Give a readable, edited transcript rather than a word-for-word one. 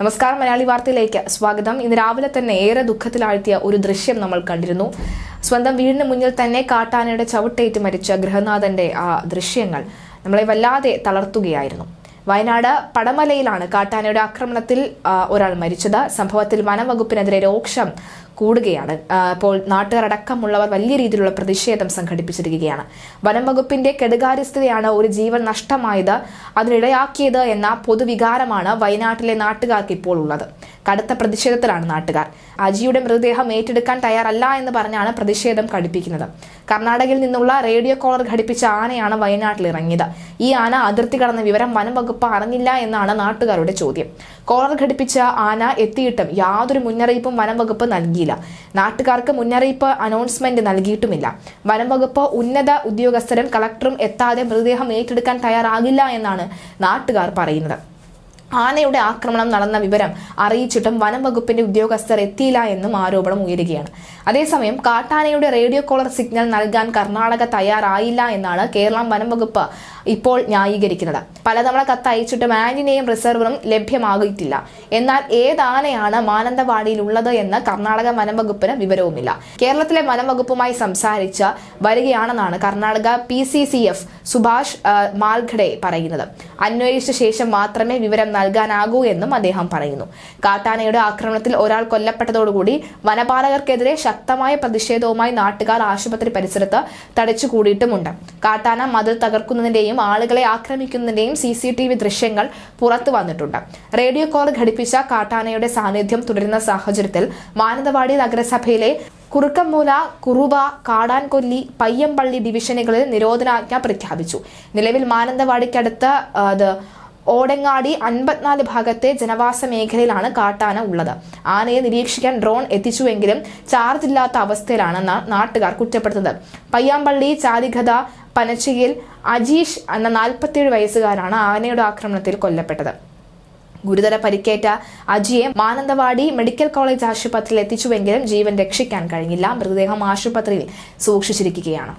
നമസ്കാരം, മലയാളി വാർത്തയിലേക്ക് സ്വാഗതം. ഇന്ന് രാവിലെ തന്നെ ഏറെ ദുഃഖത്തിലാഴ്ത്തിയ ഒരു ദൃശ്യം നമ്മൾ കണ്ടിരുന്നു. സ്വന്തം വീടിന് മുന്നിൽ തന്നെ കാട്ടാനയുടെ ചവിട്ടേറ്റ് മരിച്ച ഗൃഹനാഥന്റെ ആ ദൃശ്യങ്ങൾ നമ്മളെ വല്ലാതെ തളർത്തുകയായിരുന്നു. വയനാട് പടമലയിലാണ് കാട്ടാനയുടെ ആക്രമണത്തിൽ ഒരാൾ മരിച്ചത്. സംഭവത്തിൽ വനംവകുപ്പിനെതിരെ രോക്ഷം കൂടുകയാണ്. ഇപ്പോൾ നാട്ടുകാരടക്കമുള്ളവർ വലിയ രീതിയിലുള്ള പ്രതിഷേധം സംഘടിപ്പിച്ചിരിക്കുകയാണ്. വനംവകുപ്പിന്റെ കെടുകാര്യസ്ഥതയാണ് ഒരു ജീവൻ നഷ്ടമായത്, അതിനിടയാക്കിയത് എന്ന പൊതുവികാരമാണ് വയനാട്ടിലെ നാട്ടുകാർക്ക് ഇപ്പോൾ ഉള്ളത്. കടുത്ത പ്രതിഷേധത്തിലാണ് നാട്ടുകാർ. അജിയുടെ മൃതദേഹം ഏറ്റെടുക്കാൻ തയ്യാറല്ല എന്ന് പറഞ്ഞാണ് പ്രതിഷേധം ഘടിപ്പിക്കുന്നത്. കർണാടകയിൽ നിന്നുള്ള റേഡിയോ കോളർ ഘടിപ്പിച്ച ആനയാണ് വയനാട്ടിൽ ഇറങ്ങിയത്. ഈ ആന അതിർത്തി കടന്ന വിവരം വനംവകുപ്പ് അറിഞ്ഞില്ല എന്നാണ് നാട്ടുകാരുടെ ചോദ്യം. കോളർ ഘടിപ്പിച്ച ആന എത്തിയിട്ടും യാതൊരു മുന്നറിയിപ്പും വനംവകുപ്പ് നൽകിയില്ല. നാട്ടുകാർക്ക് മുന്നറിയിപ്പ് അനൗൺസ്മെന്റ് നൽകിയിട്ടുമില്ല. വനംവകുപ്പ് ഉന്നത ഉദ്യോഗസ്ഥരും കളക്ടറും എത്താതെ മൃതദേഹം ഏറ്റെടുക്കാൻ തയ്യാറാകില്ല എന്നാണ് നാട്ടുകാർ പറയുന്നത്. ആനയുടെ ആക്രമണം നടന്ന വിവരം അറിയിച്ചിട്ടും വനംവകുപ്പിന്റെ ഉദ്യോഗസ്ഥർ എത്തിയില്ല എന്നും ആരോപണം ഉയരുകയാണ്. അതേസമയം കാട്ടാനയുടെ റേഡിയോ കോളർ സിഗ്നൽ നൽകാൻ കർണാടക തയ്യാറായില്ല എന്നാണ് കേരളം വനംവകുപ്പ് ഇപ്പോൾ ന്യായീകരിക്കുന്നത്. പലതവണ കത്തയച്ചിട്ടും ആന്റിനെയും റിസർവറും ലഭ്യമാകിയിട്ടില്ല. എന്നാൽ ഏതാനയാണ് മാനന്തവാടിയിൽ ഉള്ളത് എന്ന് കർണാടക വനംവകുപ്പിന് വിവരവുമില്ല. കേരളത്തിലെ വനംവകുപ്പുമായി സംസാരിച്ച് വരികയാണെന്നാണ് കർണാടക PCCF സുഭാഷ് മാൽഖഡെ പറയുന്നത്. അന്വേഷിച്ച ശേഷം മാത്രമേ വിവരം നൽകാനാകൂ എന്നും അദ്ദേഹം പറയുന്നു. കാട്ടാനയുടെ ആക്രമണത്തിൽ ഒരാൾ കൊല്ലപ്പെട്ടതോടുകൂടി വനപാലകർക്കെതിരെ ശക്തമായ പ്രതിഷേധവുമായി നാട്ടുകാർ ആശുപത്രി പരിസരത്ത് തടിച്ചുകൂടിയിട്ടുമുണ്ട്. കാട്ടാന മതിൽ തകർക്കുന്നതിന്റെയും ആളുകളെ ആക്രമിക്കുന്നതിന്റെയും CCTV ദൃശ്യങ്ങൾ പുറത്തു വന്നിട്ടുണ്ട്. റേഡിയോ കോൾ ഘടിപ്പിച്ച കാട്ടാനയുടെ സാന്നിധ്യം തുടരുന്ന സാഹചര്യത്തിൽ മാനന്തവാടി നഗരസഭയിലെ കുറുക്കമ്മൂല, കുറുവ, കാടാൻകൊല്ലി, പയ്യമ്പള്ളി ഡിവിഷനുകളിൽ നിരോധനാജ്ഞ പ്രഖ്യാപിച്ചു. നിലവിൽ മാനന്തവാടിക്കടുത്ത് ഓടങ്ങാടി 54 ഭാഗത്തെ ജനവാസ മേഖലയിലാണ് കാട്ടാന ഉള്ളത്. ആനയെ നിരീക്ഷിക്കാൻ ഡ്രോൺ എത്തിച്ചുവെങ്കിലും ചാർജ് ഇല്ലാത്ത അവസ്ഥയിലാണെന്ന് നാട്ടുകാർ കുറ്റപ്പെടുത്തുന്നത്. പയ്യാമ്പള്ളി ചാലിഗത പനച്ചിയിൽ അജീഷ് എന്ന 47 വയസ്സുകാരാണ് ആനയുടെ ആക്രമണത്തിൽ കൊല്ലപ്പെട്ടത്. ഗുരുതര പരിക്കേറ്റ അജിയെ മാനന്തവാടി മെഡിക്കൽ കോളേജ് ആശുപത്രിയിൽ എത്തിച്ചുവെങ്കിലും ജീവൻ രക്ഷിക്കാൻ കഴിഞ്ഞില്ല. മൃതദേഹം ആശുപത്രിയിൽ സൂക്ഷിച്ചിരിക്കുകയാണ്.